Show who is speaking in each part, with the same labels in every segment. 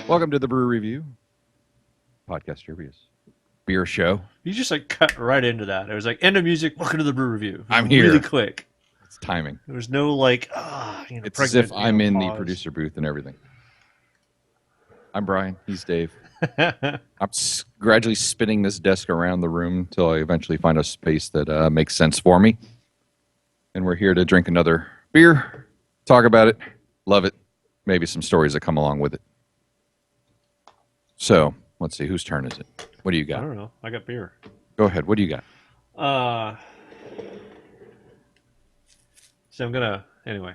Speaker 1: Welcome to the Brew Review podcast series beer show.
Speaker 2: You just like cut right into that. It was like end of music. Welcome to the Brew Review.
Speaker 1: I'm here.
Speaker 2: Really quick.
Speaker 1: It's timing.
Speaker 2: There was no like,
Speaker 1: it's as if I'm in the producer booth and everything. I'm Brian. He's Dave. I'm gradually spinning this desk around the room until I eventually find a space that makes sense for me. And we're here to drink another beer, talk about it, love it, maybe some stories that come along with it. So, let's see, whose turn is it? What do you got?
Speaker 2: I don't know. I got beer.
Speaker 1: Go ahead. What do you got?
Speaker 2: So I'm gonna anyway.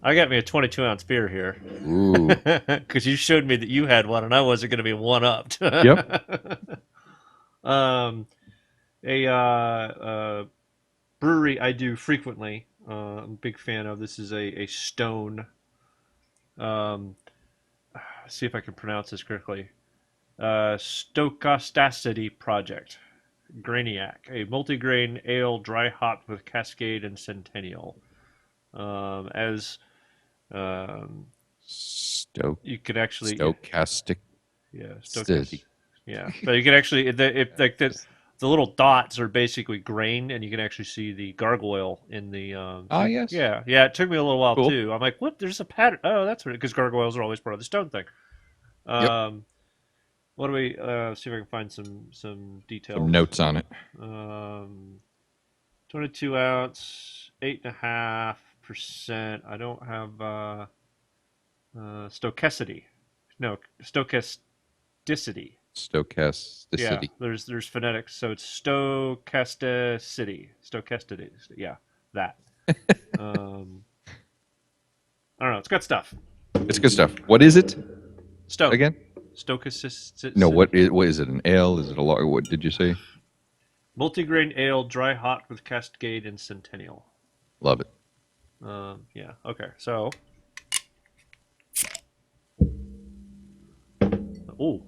Speaker 2: I got me a 22-ounce beer here.
Speaker 1: Ooh.
Speaker 2: Because you showed me that you had one, and I wasn't gonna be one-upped.
Speaker 1: Yep.
Speaker 2: A brewery I do frequently. I'm a big fan of. This is a Stone. See if I can pronounce this correctly. Stokasticity Project. Grainiac, a multigrain ale dry hopped with Cascade and Centennial. You could actually
Speaker 1: Stokastic.
Speaker 2: Yeah, stochastic. Yeah, but you can actually the little dots are basically grain, and you can actually see the gargoyle in the.
Speaker 1: Yes.
Speaker 2: Yeah. It took me a little while too. I'm like, what? There's a pattern. Oh, that's what. Because gargoyles are always part of the Stone thing.
Speaker 1: Yep.
Speaker 2: What do we see if I can find some details?
Speaker 1: Some notes on it.
Speaker 2: 22 ounce, 8.5%. I don't have stochasticity. No, stochasticity.
Speaker 1: Stochasticity.
Speaker 2: Yeah, there's phonetics, so it's stochasticity. Stochasticity. Yeah, that. I don't know. It's good stuff.
Speaker 1: It's good stuff. What is it?
Speaker 2: Stoke.
Speaker 1: Again?
Speaker 2: Stochasticity.
Speaker 1: No, what is it? An ale? Is it a lager? What did you say?
Speaker 2: Multigrain ale, dry hot with Cascade and Centennial.
Speaker 1: Love it.
Speaker 2: Yeah. Okay. So. Oh,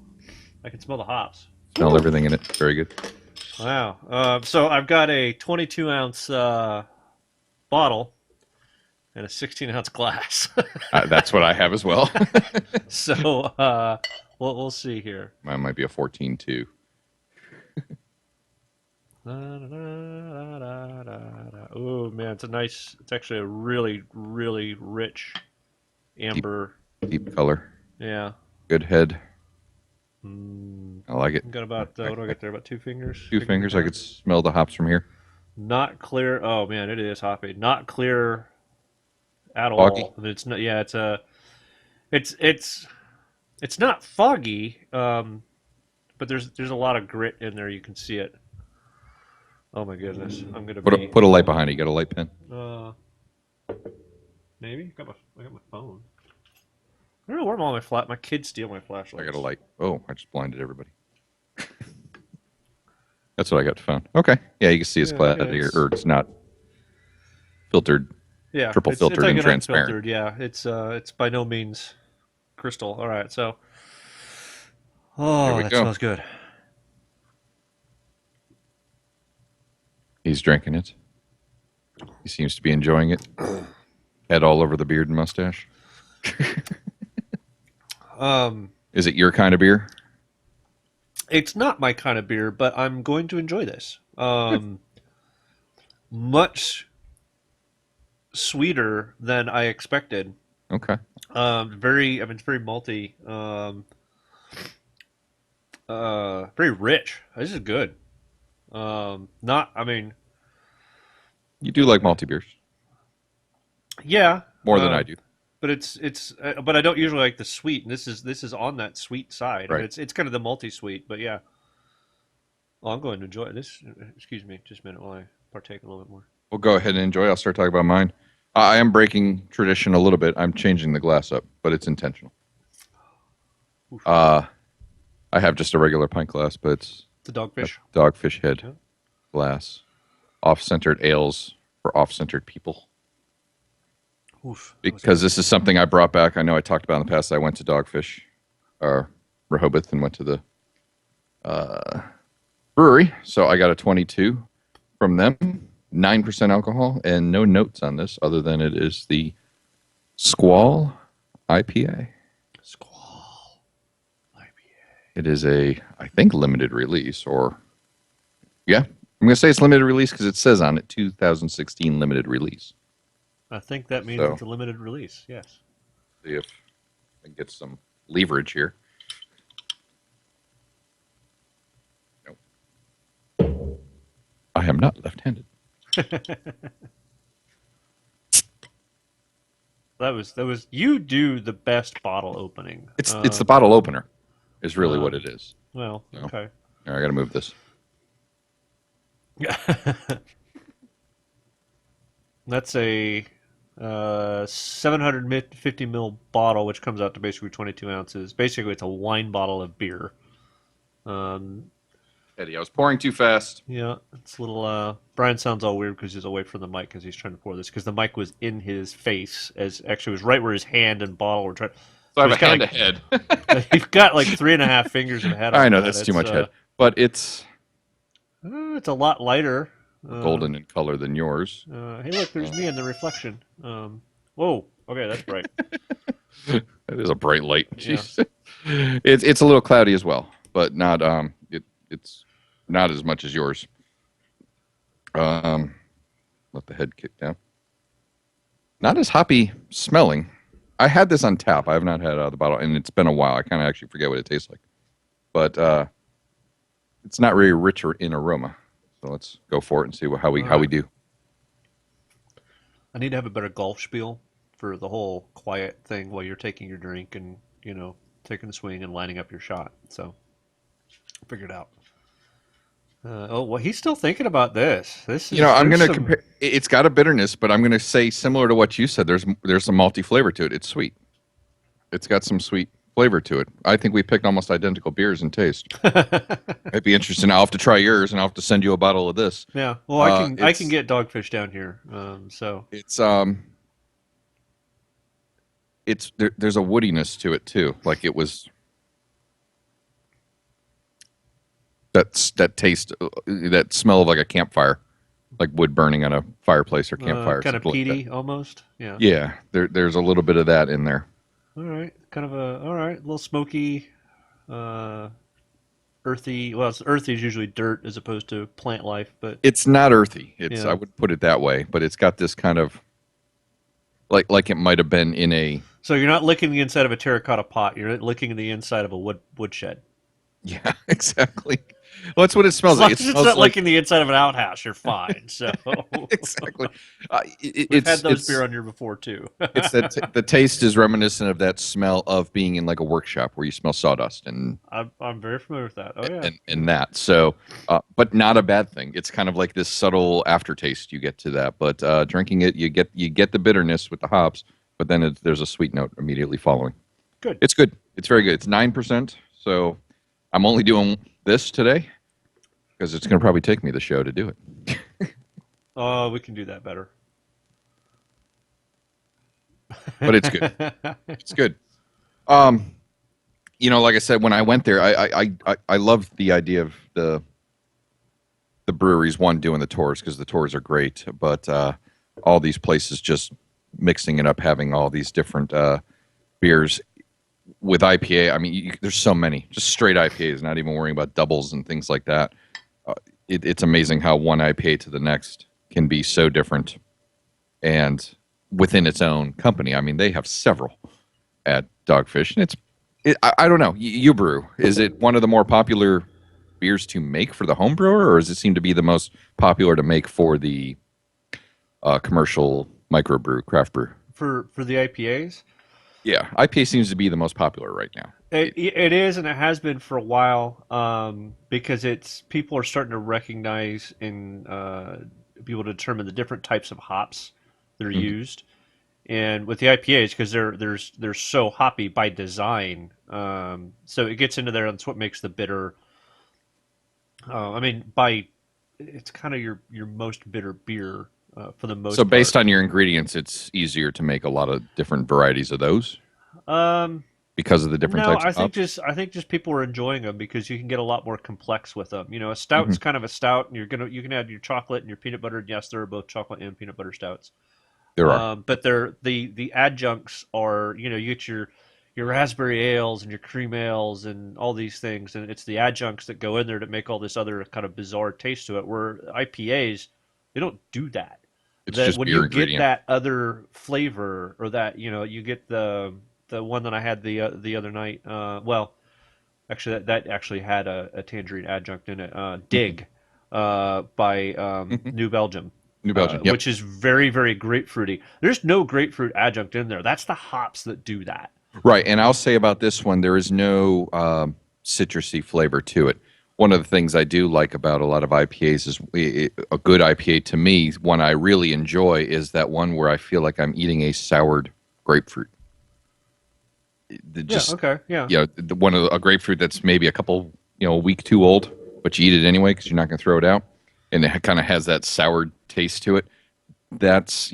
Speaker 2: I can smell the hops.
Speaker 1: Smell everything in it. Very good.
Speaker 2: Wow. So I've got a 22-ounce bottle and a 16-ounce glass.
Speaker 1: That's what I have as well.
Speaker 2: So we'll see here.
Speaker 1: Mine might be a 14 too.
Speaker 2: Oh man, it's actually a really, really rich amber.
Speaker 1: Deep color.
Speaker 2: Yeah.
Speaker 1: Good head. I like it.
Speaker 2: Got about what do I get there? About 2 fingers.
Speaker 1: 2 fingers. I could smell the hops from here.
Speaker 2: Not clear. Oh man, it is hoppy. Not clear at
Speaker 1: Foggy.
Speaker 2: all. It's not. Yeah, it's not foggy. But there's a lot of grit in there. You can see it. Oh my goodness, I'm gonna
Speaker 1: put a light behind it. You got a light pen?
Speaker 2: Maybe. I got my phone. I don't know where all my kids steal my flashlight.
Speaker 1: I got a light. Oh, I just blinded everybody. That's what I got the phone. Okay. Yeah, you can see it's here, or it's not filtered.
Speaker 2: Yeah,
Speaker 1: triple filtered
Speaker 2: it's like
Speaker 1: and transparent.
Speaker 2: Yeah, it's by no means crystal. All right, so that smells good.
Speaker 1: He's drinking it. He seems to be enjoying it. Head all over the beard and mustache. Is it your kind of beer?
Speaker 2: It's not my kind of beer, but I'm going to enjoy this. Much sweeter than I expected.
Speaker 1: Okay.
Speaker 2: It's very malty. Very rich. This is good. You
Speaker 1: do like malty beers.
Speaker 2: Yeah.
Speaker 1: More than I do.
Speaker 2: But but I don't usually like the sweet, and this is on that sweet side.
Speaker 1: Right.
Speaker 2: I mean, it's kind of the malty sweet, but yeah. Well, I'm going to enjoy this. Excuse me, just a minute while I partake a little bit more.
Speaker 1: We'll go ahead and enjoy. I'll start talking about mine. I am breaking tradition a little bit. I'm changing the glass up, but it's intentional. I have just a regular pint glass, but it's
Speaker 2: the dogfish
Speaker 1: head glass. Off-centered ales for off-centered people.
Speaker 2: Oof,
Speaker 1: because this is something I brought back. I know I talked about in the past. I went to Dogfish, Rehoboth, and went to the brewery. So I got a 22 from them, 9% alcohol, and no notes on this other than it is the Squall IPA.
Speaker 2: Squall IPA.
Speaker 1: It is I think, limited release, or yeah, I'm gonna say it's limited release because it says on it 2016 limited release.
Speaker 2: I think that means
Speaker 1: So
Speaker 2: it's a limited release. Yes.
Speaker 1: see if I can get some leverage here. Nope. I am not left-handed.
Speaker 2: That was you do the best bottle opening.
Speaker 1: It's the bottle opener, is really what it is.
Speaker 2: Well,
Speaker 1: So,
Speaker 2: okay.
Speaker 1: I got to move this.
Speaker 2: That's a 750 ml bottle, which comes out to basically 22 ounces. Basically, it's a wine bottle of beer. Um,
Speaker 1: Eddie, I was pouring too fast.
Speaker 2: yeah, it's a little. Brian sounds all weird because he's away from the mic because he's trying to pour this because the mic was in his face, as actually was right where his hand and bottle were trying.
Speaker 1: So I have a hand
Speaker 2: like,
Speaker 1: ahead.
Speaker 2: He's got like 3.5 fingers ahead.
Speaker 1: I know that's too much head, but it's
Speaker 2: It's a lot lighter.
Speaker 1: golden in color than yours.
Speaker 2: Hey, look, there's me in the reflection. Whoa, okay, that's bright.
Speaker 1: That is a bright light.
Speaker 2: Yeah.
Speaker 1: Jeez. It's a little cloudy as well, but not it's not as much as yours. Let the head kick down. Not as hoppy smelling. I had this on tap. I have not had it out of the bottle, and it's been a while. I kind of actually forget what it tastes like, but it's not very rich in aroma. So let's go for it and see how we do.
Speaker 2: I need to have a better golf spiel for the whole quiet thing while you're taking your drink and taking the swing and lining up your shot. So figure it out. Well, he's still thinking about this. This is,
Speaker 1: I'm going to compare. It's got a bitterness, but I'm going to say similar to what you said. There's some malty flavor to it. It's sweet. It's got some sweet flavor to it. I think we picked almost identical beers in taste. It'd be interesting. I'll have to try yours, and I'll have to send you a bottle of this.
Speaker 2: Yeah. Well, I can get Dogfish down here. So
Speaker 1: there's a woodiness to it too. Like it was. That taste, that smell of like a campfire, like wood burning on a fireplace or campfire.
Speaker 2: Kind of peaty,
Speaker 1: like
Speaker 2: almost. Yeah.
Speaker 1: Yeah, there's a little bit of that in there.
Speaker 2: All right, a little smoky, earthy. Well, earthy is usually dirt as opposed to plant life, but
Speaker 1: it's not earthy. I would put it that way, but it's got this kind of like it might have been in a.
Speaker 2: So you're not licking the inside of a terracotta pot. You're licking the inside of a woodshed.
Speaker 1: Yeah, exactly. Well, that's what it smells like.
Speaker 2: It's not licking the inside of an outhouse. You're fine. So
Speaker 1: exactly.
Speaker 2: We've had those beer on here before too.
Speaker 1: It's that the taste is reminiscent of that smell of being in like a workshop where you smell sawdust, and
Speaker 2: I'm very familiar with that. Oh yeah,
Speaker 1: and that. So, but not a bad thing. It's kind of like this subtle aftertaste you get to that. But drinking it, you get the bitterness with the hops, but then there's a sweet note immediately following.
Speaker 2: Good.
Speaker 1: It's good. It's very good. It's 9%. So I'm only doing this today because it's going to probably take me the show to do it.
Speaker 2: Oh, we can do that better.
Speaker 1: But it's good. It's good. Like I said, when I went there, I loved the idea of the breweries, one, doing the tours, because the tours are great, but all these places just mixing it up, having all these different beers. With IPA, I mean, there's so many, just straight IPAs, not even worrying about doubles and things like that. It's amazing how one IPA to the next can be so different, and within its own company. I mean, they have several at Dogfish, and I don't know. You brew. Is it one of the more popular beers to make for the home brewer, or does it seem to be the most popular to make for the commercial microbrew, craft brew?
Speaker 2: For the IPAs?
Speaker 1: Yeah, IPA seems to be the most popular right now.
Speaker 2: It is, and it has been for a while, because people are starting to recognize and be able to determine the different types of hops that are used, and with the IPAs, because they're so hoppy by design, so it gets into there, and that's what makes the bitter. I mean, it's kind of your most bitter beer. For the most
Speaker 1: So based
Speaker 2: part.
Speaker 1: on your ingredients, it's easier to make a lot of different varieties of those? because of the different
Speaker 2: No,
Speaker 1: types of hops?
Speaker 2: I think just people are enjoying them because you can get a lot more complex with them. You know, a
Speaker 1: Hmm.
Speaker 2: stout's kind of a stout, and you can add your chocolate and your peanut butter. And yes, there are both chocolate and peanut butter stouts.
Speaker 1: There are.
Speaker 2: But they're the adjuncts are, you know, you get your raspberry ales and your cream ales and all these things, and it's the adjuncts that go in there to make all this other kind of bizarre taste to it. Where IPAs, they don't do that.
Speaker 1: It's
Speaker 2: That
Speaker 1: just
Speaker 2: when
Speaker 1: beer
Speaker 2: you get
Speaker 1: ingredient.
Speaker 2: that other flavor, or that, you know, you get the one that I had the other night. Well, actually, that actually had a tangerine adjunct in it.
Speaker 1: Hmm.
Speaker 2: Dig, by
Speaker 1: Hmm.
Speaker 2: New Belgium,
Speaker 1: New Belgium. Yep.
Speaker 2: which is very, very grapefruity. There's no grapefruit adjunct in there. That's the hops that do that.
Speaker 1: Right. And I'll say about this one, there is no citrusy flavor to it. One of the things I do like about a lot of IPAs is a good IPA to me, one I really enjoy, is that one where I feel like I'm eating a soured grapefruit.
Speaker 2: Yeah.
Speaker 1: Just,
Speaker 2: Okay. Yeah.
Speaker 1: one of a grapefruit that's maybe a couple, a week too old, but you eat it anyway because you're not going to throw it out. And it kind of has that sour taste to it. That's,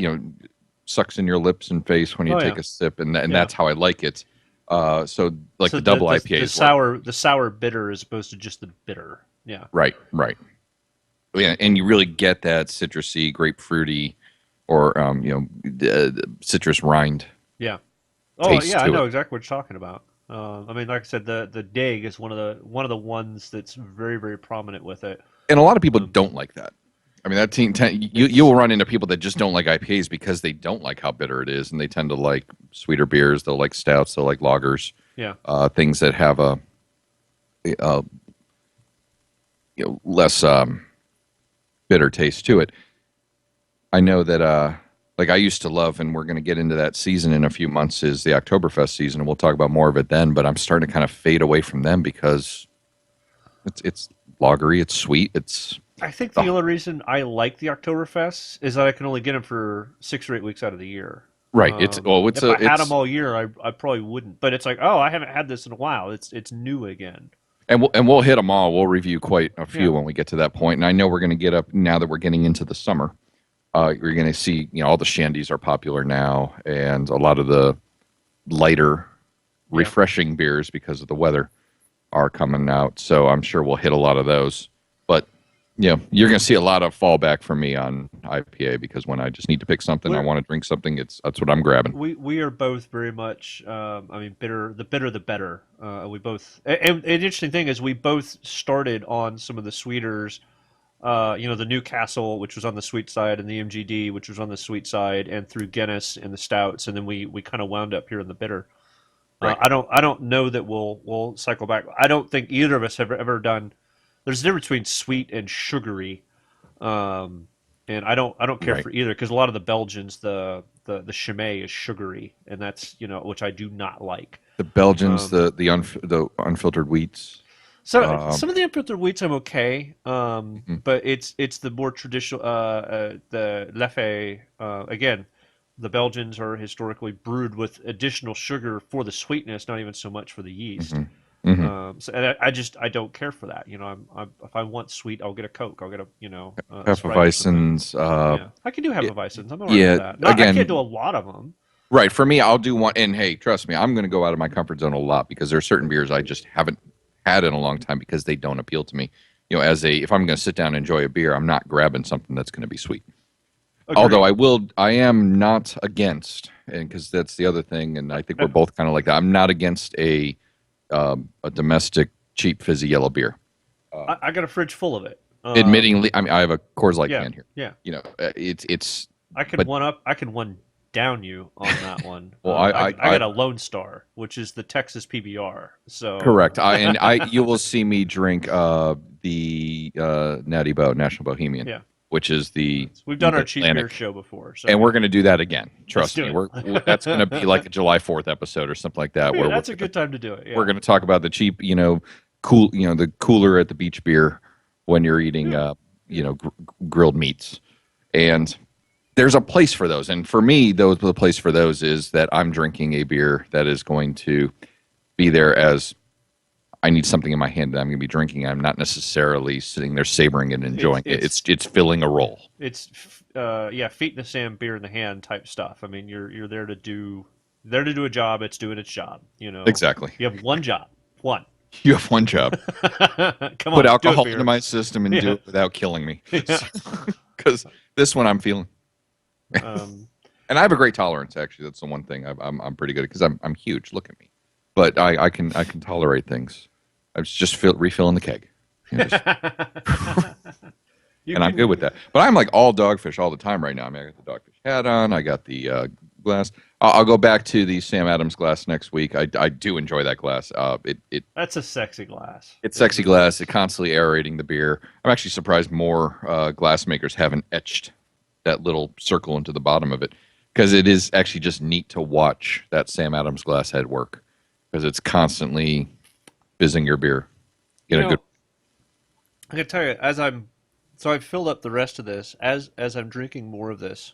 Speaker 1: sucks in your lips and face when you
Speaker 2: Oh
Speaker 1: take
Speaker 2: yeah.
Speaker 1: a sip, and
Speaker 2: Yeah.
Speaker 1: that's how I like it. So like
Speaker 2: So
Speaker 1: the double IPAs work.
Speaker 2: the sour bitter as opposed to just the bitter. Yeah.
Speaker 1: Right, right. Yeah, and you really get that citrusy, grapefruity, or citrus rind
Speaker 2: Yeah. Oh
Speaker 1: taste
Speaker 2: yeah. I
Speaker 1: to
Speaker 2: know
Speaker 1: it.
Speaker 2: exactly what you're talking about. I mean, like I said, the Dig is one of the ones that's very, very prominent with it.
Speaker 1: And a lot of people
Speaker 2: Um,
Speaker 1: don't like that. I mean, you
Speaker 2: it's
Speaker 1: will run into people that just don't like IPAs because they don't like how bitter it is, and they tend to like sweeter beers. They'll like stouts. They'll like lagers,
Speaker 2: yeah.
Speaker 1: things that have a less bitter taste to it. I know that like I used to love, and we're going to get into that season in a few months, is the Oktoberfest season, and we'll talk about more of it then. But I'm starting to kind of fade away from them because it's lagery, it's sweet, it's
Speaker 2: I think the
Speaker 1: oh,
Speaker 2: only reason I like the Oktoberfest is that I can only get them for 6 or 8 weeks out of the year.
Speaker 1: right. It's
Speaker 2: If
Speaker 1: a
Speaker 2: I had them
Speaker 1: it's
Speaker 2: all year, I probably wouldn't. But it's like, oh, I haven't had this in a while. It's new again.
Speaker 1: and we'll hit them all. We'll review quite a
Speaker 2: Yeah,
Speaker 1: few when we get to that point. And I know we're going to get up now that we're getting into the summer. You're going to see, all the shandies are popular now, and a lot of the lighter,
Speaker 2: yeah.
Speaker 1: refreshing beers because of the weather are coming out. So I'm sure we'll hit a lot of those. But you're going to see a lot of fallback from me on IPA because when I just need to pick something, I
Speaker 2: We're
Speaker 1: want to drink something. That's what I'm grabbing.
Speaker 2: we are both very much. I mean, bitter. The bitter, the better. We both. And an interesting thing is we both started on some of the sweeters. The Newcastle, which was on the sweet side, and the MGD, which was on the sweet side, and through Guinness and the stouts, and then we kind of wound up here in the bitter.
Speaker 1: Right.
Speaker 2: I don't know that we'll cycle back. I don't think either of us have ever done. There's a difference between sweet and sugary, um, and I don't care
Speaker 1: Right.
Speaker 2: for either because a lot of the Belgians the Chimay is sugary, and that's, which I do not like.
Speaker 1: The Belgians,
Speaker 2: Um,
Speaker 1: the unfiltered wheats.
Speaker 2: so
Speaker 1: Um,
Speaker 2: some of the unfiltered wheats I'm okay,
Speaker 1: mhm,
Speaker 2: but it's the more traditional the Leffe, again. The Belgians are historically brewed with additional sugar for the sweetness, not even so much for the yeast.
Speaker 1: mhm, mhm.
Speaker 2: And I don't care for that. If I want sweet, I'll get a Coke. I'll get a Sprite or something.
Speaker 1: Hefeweizens.
Speaker 2: Yeah, I can do Hefeweizens. I'm all right with
Speaker 1: Yeah.
Speaker 2: that. Not I can't do a
Speaker 1: Again,
Speaker 2: lot of them.
Speaker 1: right. For me, I'll do one. And hey, trust me, I'm going to go out of my comfort zone a lot because there are certain beers I just haven't had in a long time because they don't appeal to me. If I'm going to sit down and enjoy a beer, I'm not grabbing something that's going to be sweet. Although
Speaker 2: Agreed.
Speaker 1: I am not against, and because that's the other thing, and I think we're both kind of like that. I'm not against a domestic cheap fizzy yellow beer.
Speaker 2: I got a fridge full of it.
Speaker 1: Admittingly, I mean, I have a Coors Light
Speaker 2: Yeah,
Speaker 1: can here.
Speaker 2: yeah.
Speaker 1: It's,
Speaker 2: I
Speaker 1: but
Speaker 2: can one down you on that one.
Speaker 1: well,
Speaker 2: I got a Lone Star, which is the Texas PBR. So
Speaker 1: correct. You will see me drink the Natty Boh National Bohemian,
Speaker 2: yeah,
Speaker 1: which is the
Speaker 2: we've done
Speaker 1: Mid
Speaker 2: our cheap beer
Speaker 1: Atlantic,
Speaker 2: show before. So
Speaker 1: and
Speaker 2: yeah,
Speaker 1: we're going to do that again.
Speaker 2: let's
Speaker 1: Trust
Speaker 2: do
Speaker 1: me.
Speaker 2: it.
Speaker 1: That's going to be like a July 4th episode or something like that,
Speaker 2: Yeah,
Speaker 1: where
Speaker 2: that's a good time to do it.
Speaker 1: we're
Speaker 2: Yeah,
Speaker 1: going to talk about the cheap, the cooler at the beach beer when you're eating,
Speaker 2: yeah,
Speaker 1: grilled meats. And there's a place for those. And for me, the place for those is that I'm drinking a beer that is going to be there as I need something in my hand that I'm going to be drinking. I'm not necessarily sitting there savoring it and
Speaker 2: it's
Speaker 1: enjoying it.
Speaker 2: it's
Speaker 1: It's filling a role.
Speaker 2: it's yeah, feet in the sand, beer in the hand type stuff. I mean, you're there to do there to do a job. It's doing its job. You know,
Speaker 1: Exactly.
Speaker 2: you have one job. One.
Speaker 1: You have one job.
Speaker 2: Come
Speaker 1: Put
Speaker 2: on, do it,
Speaker 1: alcohol into
Speaker 2: beer.
Speaker 1: my system and do
Speaker 2: Yeah.
Speaker 1: it without killing me.
Speaker 2: Yeah.
Speaker 1: Because this one I'm feeling.
Speaker 2: Um,
Speaker 1: And I have a great tolerance. Actually, that's the one thing I'm pretty good at because I'm huge. Look at me, but I can tolerate things. I was just refilling the keg, just,
Speaker 2: you
Speaker 1: and I'm good
Speaker 2: can.
Speaker 1: with that. But I'm like all dogfish all the time right now. I mean, I got the dogfish hat on. I got the glass. I'll go back to the Sam Adams glass next week. I do enjoy that glass.
Speaker 2: That's a sexy glass.
Speaker 1: It's
Speaker 2: It
Speaker 1: sexy
Speaker 2: really
Speaker 1: glass.
Speaker 2: is.
Speaker 1: It constantly aerating the beer. I'm actually surprised more glass makers haven't etched that little circle into the bottom of it because it is actually just neat to watch that Sam Adams glass head work because it's constantly fizzing your beer.
Speaker 2: You
Speaker 1: Get a good.
Speaker 2: know, I can tell you, I've filled up the rest of this. As I'm drinking more of this,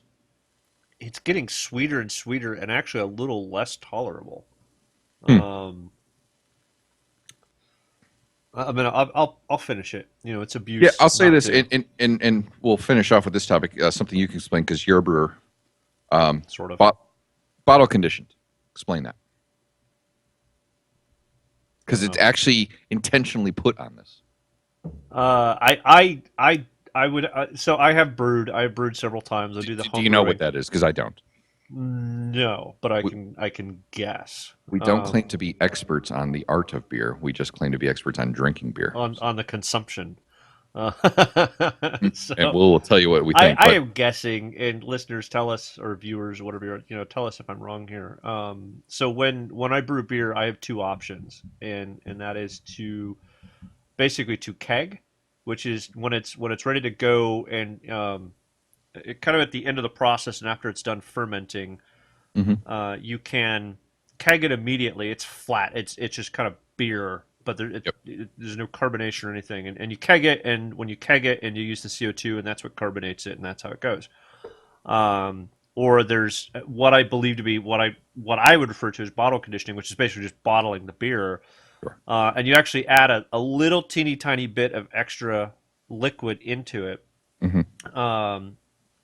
Speaker 2: it's getting sweeter and sweeter, and actually a little less tolerable.
Speaker 1: Hmm.
Speaker 2: Um, I mean, I'll finish it. You know, it's
Speaker 1: Yeah,
Speaker 2: abuse
Speaker 1: I'll say
Speaker 2: not
Speaker 1: this,
Speaker 2: to,
Speaker 1: and we'll finish off with this topic. Something you can explain because you're a brewer.
Speaker 2: sort of.
Speaker 1: Bot- Bottle conditioned. Explain that because it's
Speaker 2: Um,
Speaker 1: actually intentionally put on this.
Speaker 2: I would. So I have brewed several times. I do the
Speaker 1: Do
Speaker 2: home
Speaker 1: you know what
Speaker 2: brewing.
Speaker 1: that is? Because I don't.
Speaker 2: No, but
Speaker 1: We,
Speaker 2: I can guess.
Speaker 1: we don't claim to be experts on the art of beer. We just claim to be experts on drinking beer.
Speaker 2: On the consumption. Uh,
Speaker 1: And
Speaker 2: so
Speaker 1: we'll tell you what we think.
Speaker 2: I
Speaker 1: But
Speaker 2: am guessing, and listeners tell us, or viewers, or whatever, tell us if I'm wrong here. So when I brew beer, I have two options, and that is to basically to keg, which is when it's ready to go, and kind of at the end of the process, and after it's done fermenting,
Speaker 1: mhm.
Speaker 2: you can keg it immediately. It's flat. It's just kind of beer, but
Speaker 1: Yep.
Speaker 2: there's no carbonation or anything. And you keg it, and when you keg it, and you use the CO2, and that's what carbonates it, and that's how it goes. Or there's what I believe to be what I would refer to as bottle conditioning, which is basically just bottling the beer,
Speaker 1: Sure.
Speaker 2: and you actually add a little teeny tiny bit of extra liquid into it.
Speaker 1: Hmm.
Speaker 2: Um,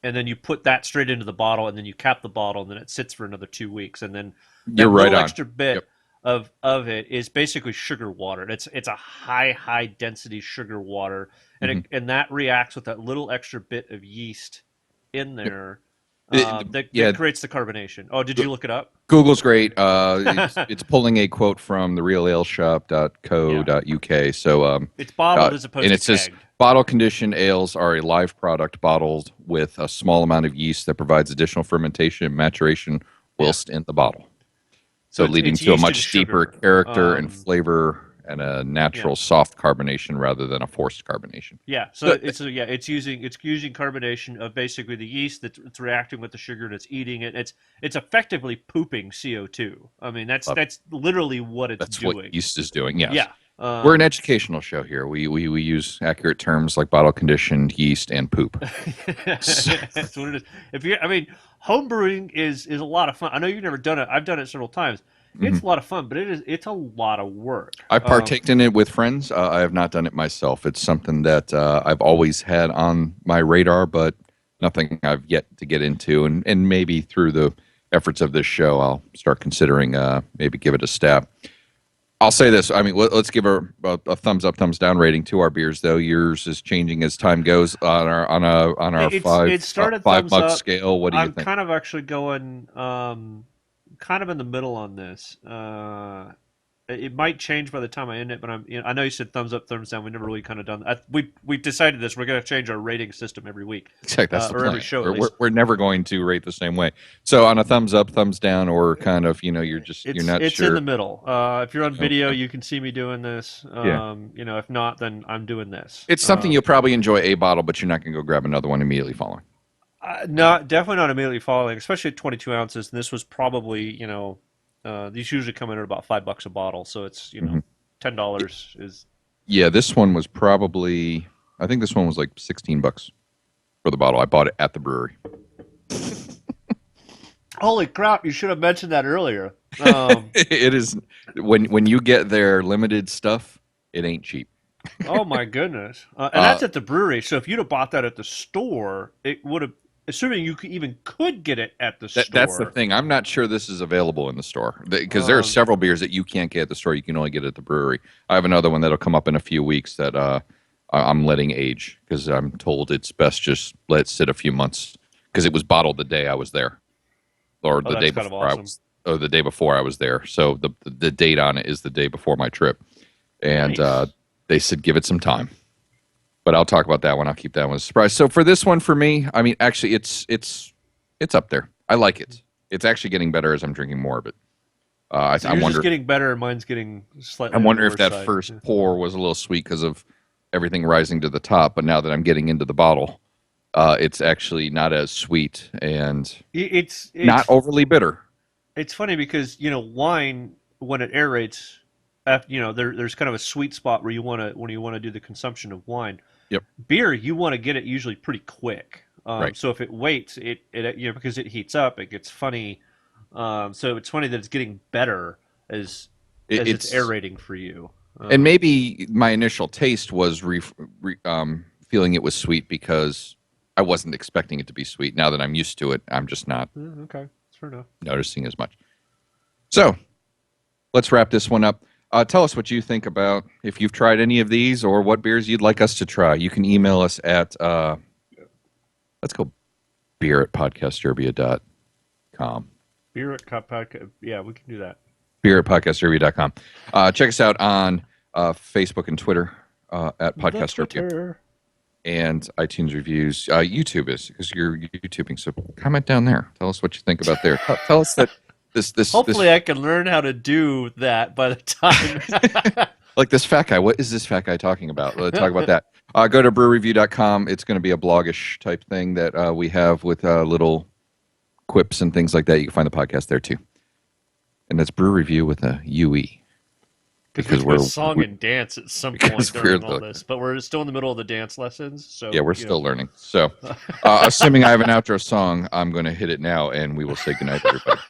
Speaker 2: and then you put that straight into the bottle, and then you cap the bottle, and then it sits for another 2 weeks, and then
Speaker 1: You're
Speaker 2: that
Speaker 1: right
Speaker 2: little
Speaker 1: on.
Speaker 2: extra bit
Speaker 1: Yep.
Speaker 2: of it is basically sugar water. It's a high density sugar water,
Speaker 1: Hmm.
Speaker 2: and that reacts with that little extra bit of yeast in
Speaker 1: Yep.
Speaker 2: there
Speaker 1: Yeah.
Speaker 2: that creates the carbonation. Oh, did you look it up?
Speaker 1: Google's great. It's pulling a quote from the realaleshop.co.uk.
Speaker 2: Yeah,
Speaker 1: So,
Speaker 2: it's bottled as opposed
Speaker 1: and
Speaker 2: to
Speaker 1: it says
Speaker 2: kegged.
Speaker 1: bottle conditioned ales are a live product bottled with a small amount of yeast that provides additional fermentation and maturation
Speaker 2: Yeah,
Speaker 1: whilst in the bottle.
Speaker 2: so
Speaker 1: So leading
Speaker 2: it's
Speaker 1: to a
Speaker 2: yeast and
Speaker 1: much deeper
Speaker 2: sugar.
Speaker 1: character and flavor and a
Speaker 2: Yeah.
Speaker 1: natural soft carbonation rather than a forced carbonation.
Speaker 2: Yeah, so
Speaker 1: So,
Speaker 2: it's using carbonation of basically the yeast that's it's reacting with the sugar and it's eating it. It's effectively pooping CO2. I mean that's literally what it's
Speaker 1: that's what
Speaker 2: doing.
Speaker 1: yeast is doing. Yes.
Speaker 2: Yeah.
Speaker 1: We're an educational show here. We use accurate terms like bottle conditioned, yeast, and poop. So,
Speaker 2: That's what it is. If you I mean home brewing is a lot of fun. I know you've never done it. I've done it several times. It's
Speaker 1: mhm.
Speaker 2: a lot of fun, but it's a lot of work.
Speaker 1: I've partaked in it with friends. I have not done it myself. It's something that I've always had on my radar, but nothing I've yet to get into. And maybe through the efforts of this show, I'll start considering maybe give it a stab. I'll say this. I mean, let's give a thumbs up, thumbs down rating to our beers. Though yours is changing as time goes on our
Speaker 2: It started
Speaker 1: five
Speaker 2: thumbs
Speaker 1: mug
Speaker 2: up.
Speaker 1: scale. What do you
Speaker 2: I'm
Speaker 1: think?
Speaker 2: kind of actually going kind of in the middle on this. It might change by the time I end it, but I know you said thumbs up, thumbs down. We never really kind of done that. We decided this. We're going to change our rating system every week,
Speaker 1: Exactly. That's the
Speaker 2: or every
Speaker 1: plan.
Speaker 2: show at
Speaker 1: We're
Speaker 2: least.
Speaker 1: we're never going to rate the same way. So on a thumbs up, thumbs down, or kind of, you're not
Speaker 2: It's in
Speaker 1: sure.
Speaker 2: the middle. If you're on video,
Speaker 1: Okay.
Speaker 2: you can see me doing this.
Speaker 1: Yeah.
Speaker 2: If not, then I'm doing this.
Speaker 1: It's something you'll probably enjoy a bottle, but you're not going to go grab another one immediately following.
Speaker 2: Not definitely not immediately following, especially at 22 ounces. And this was probably these usually come in at about $5 a bottle, so it's
Speaker 1: Hmm.
Speaker 2: $10 is.
Speaker 1: Yeah, this one was probably, I think this one was like $16 for the bottle. I bought it at the brewery.
Speaker 2: Holy crap! You should have mentioned that earlier.
Speaker 1: It is when you get their limited stuff, it ain't cheap.
Speaker 2: Oh my goodness! And
Speaker 1: Uh,
Speaker 2: that's at the brewery. So if you'd have bought that at the store, it would have. assuming you even could get it at the
Speaker 1: That's the
Speaker 2: store.
Speaker 1: thing. I'm not sure this is available in the store because there are several beers that you can't get at the store. You can only get at the brewery. I have another one that'll come up in a few weeks that I'm letting age because I'm told it's best just let it sit a few months because it was bottled the day I was there, or the day
Speaker 2: That's kind of
Speaker 1: before
Speaker 2: awesome.
Speaker 1: I was, or the day before I was there. So the date on it is the day before my trip, and
Speaker 2: Nice.
Speaker 1: they said give it some time. But I'll talk about that one. I'll keep that one a surprise. So for this one, for me, I mean, actually, it's up there. I like it. It's actually getting better as I'm drinking more of it.
Speaker 2: So
Speaker 1: I
Speaker 2: yours
Speaker 1: wonder.
Speaker 2: is getting better, and mine's getting slightly
Speaker 1: I
Speaker 2: on the
Speaker 1: wonder if
Speaker 2: worse
Speaker 1: that
Speaker 2: side.
Speaker 1: first pour was a little sweet because of everything rising to the top. But now that I'm getting into the bottle, it's actually not as sweet and
Speaker 2: It's
Speaker 1: not overly bitter.
Speaker 2: it's funny because wine when it aerates, there's kind of a sweet spot where you want to when you want to do the consumption of wine.
Speaker 1: Yep.
Speaker 2: Beer, you want to get it usually pretty quick.
Speaker 1: Right.
Speaker 2: So if it waits, it because it heats up, it gets funny. So it's funny that it's getting better as it's aerating for you.
Speaker 1: And maybe my initial taste was feeling it was sweet because I wasn't expecting it to be sweet. Now that I'm used to it, I'm just not
Speaker 2: Okay, that's fair enough.
Speaker 1: noticing as much. So let's wrap this one up. Tell us what you think about if you've tried any of these or what beers you'd like us to try. You can email us at let's go beer at podcastderby.com.
Speaker 2: Beer at Podcast. Yeah, we can do that.
Speaker 1: Beer at podcastderby.com. Check us out on Facebook and Twitter at Podcast Derby. And iTunes reviews. YouTube is because you're YouTubing. So comment down there. Tell us what you think about there. Tell us that this.
Speaker 2: Hopefully, I can learn how to do that by the time.
Speaker 1: Like this fat guy. What is this fat guy talking about? Let's talk about that. Go to brewreview.com. It's going to be a blogish type thing that we have with little quips and things like that. You can find the podcast there too. And that's Brew Review with a UE.
Speaker 2: Because we're song and dance at some point during all this, but we're still in the middle of the dance lessons. So
Speaker 1: yeah, we're still learning. So, assuming I have an outro song, I'm going to hit it now, and we will say goodnight, everybody.